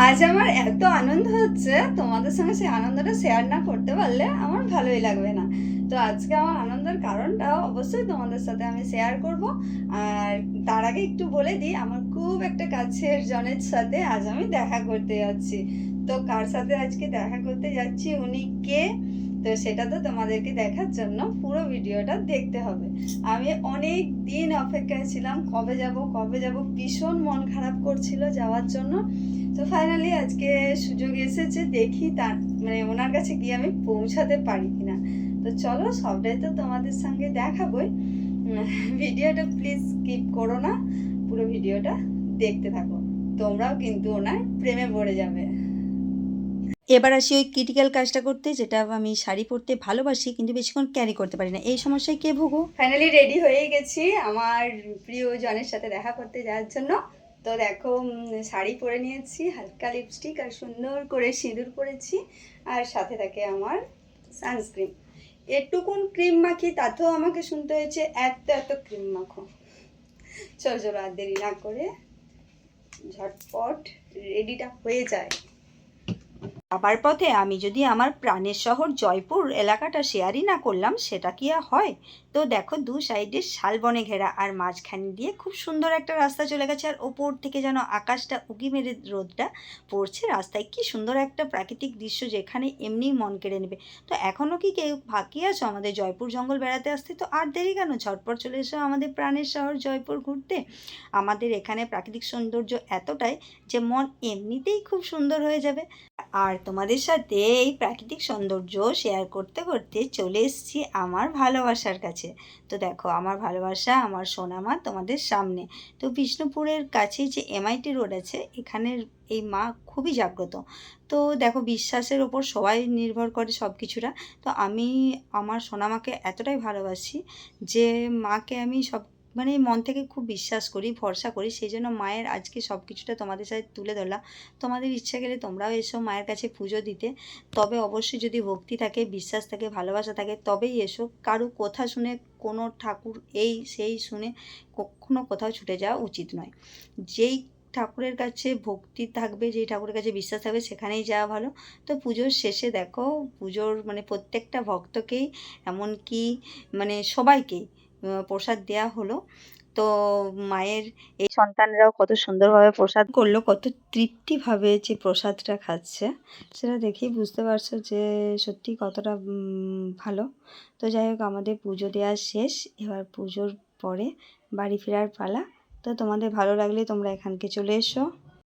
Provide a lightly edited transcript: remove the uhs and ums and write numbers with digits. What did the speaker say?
আজ আমার এত আনন্দ হচ্ছে, তোমাদের সঙ্গে সেই আনন্দটা শেয়ার না করতে পারলে আমার ভালোই লাগবে না। তো আজকে আমার আনন্দের কারণটা অবশ্যই তোমাদের সাথে আমি শেয়ার করব। আর তার আগে একটু বলে দিই, আমার খুব একটা কাছের জনের সাথে আজ আমি দেখা করতে যাচ্ছি। তো কার সাথে আজকে দেখা করতে যাচ্ছি, উনি কে, তো সেটা তো তোমাদেরকে দেখার জন্য পুরো ভিডিওটা দেখতে হবে। আমি অনেক দিন অপেক্ষায় ছিলাম, কবে যাব কবে যাব, ভীষণ মন খারাপ করছিল যাওয়ার জন্য। তো ফাইনালি আজকে সুযোগ এসেছে, দেখি তার মানে ওনার কাছে গিয়ে আমি পৌঁছাতে পারি কিনা। তো চলো, সবটাই তো তোমাদের সঙ্গে দেখাবোই। ভিডিওটা প্লিজ স্কিপ করো না, পুরো ভিডিওটা দেখতে থাকো, তোমরাও কিন্তু ওনার প্রেমে পড়ে যাবে। এবার আসি ওই ক্রিটিক্যাল কাজটা করতে, যেটা আমি শাড়ি পরতে ভালোবাসি কিন্তু বেশিক্ষণ ক্যারি করতে পারি না, এই সমস্যায় কে ভুগো। ফাইনালি রেডি হয়ে গেছি আমার প্রিয়জনের সাথে দেখা করতে যাওয়ার জন্য। তো দেখো, শাড়ি পরে নিয়েছি, হালকা লিপস্টিক আর সুন্দর করে সিঁদুর পরেছি, আর সাথে থাকে আমার সানস্ক্রিন। এটুকুন ক্রিম মাখি, তাতেও আমাকে শুনতে হয়েছে এত এত ক্রিম মাখো। চলো চলো, আর দেরি না করে ঝটপট রেডিটা হয়ে যায়। যাবার পথে আমি যদি আমার প্রাণের শহর জয়পুর এলাকাটা শেয়ারই না করলাম, সেটা কি আর হয়। তো দেখো, দু সাইডে শালবনে ঘেরা, আর মাঝখান দিয়ে খুব সুন্দর একটা রাস্তা চলে গেছে, আর ওপর থেকে যেন আকাশটা উঁকি মেরে রোদটা পড়ছে রাস্তায়। কি সুন্দর একটা প্রাকৃতিক দৃশ্য, যেখানে এমনিই মন কেড়ে নেবে। তো এখনও কি কেউ বাকি আছো আমাদের জয়পুর জঙ্গল বেড়াতে আসতে? তো আর দেরি কেন, ঝটপট চলে এসো আমাদের প্রাণের শহর জয়পুর ঘুরতে। আমাদের এখানে প্রাকৃতিক সৌন্দর্য এতটাই যে মন এমনিতেই খুব সুন্দর হয়ে যাবে। আর তোমাদের সাথে এই প্রাকৃতিক সৌন্দর্য শেয়ার করতে করতে চলে এসেছি আমার ভালোবাসার কাছে। তো দেখো, আমার ভালোবাসা, আমার সোনামা তোমাদের সামনে। তো বিষ্ণুপুরের কাছে যে এমআইটি রোড আছে, এখানের এই মা খুবই জাগ্রত। তো দেখো, বিশ্বাসের ওপর সবাই নির্ভর করে সব কিছুটা। তো আমি আমার সোনামাকে এতটাই ভালোবাসি যে মাকে আমি সব মানে মন থেকে খুব বিশ্বাস করি, ভরসা করি। সেই জন্য মায়ের আজকে সব কিছুটা তোমাদের সাথে তুলে ধরলাম। তোমাদের ইচ্ছা গেলে তোমরাও এসো মায়ের কাছে পুজো দিতে। তবে অবশ্যই যদি ভক্তি থাকে, বিশ্বাস থাকে, ভালোবাসা থাকে, তবেই এসো। কারো কথা শুনে, কোনো ঠাকুর এই সেই শুনে কখনো কোথাও ছুটে যাওয়া উচিত নয়। যেই ঠাকুরের কাছে ভক্তি থাকবে, যেই ঠাকুরের কাছে বিশ্বাস থাকবে, সেখানেই যাওয়া ভালো। তো পুজোর শেষে দেখো, পুজোর মানে প্রত্যেকটা ভক্তকেই, এমনকি মানে সবাইকেই প্রসাদ দেওয়া হলো। তো মায়ের এই সন্তানরাও কত সুন্দরভাবে প্রসাদ করলো, কত তৃপ্তিভাবে যে প্রসাদটা খাচ্ছে, সেটা দেখেই বুঝতে পারছো যে সত্যি কতটা ভালো। তো যাই হোক, আমাদের পুজো দেওয়া শেষ, এবার পুজোর পরে বাড়ি ফেরার পালা। তো তোমাদের ভালো লাগলে তোমরা এখানকে চলে এসো।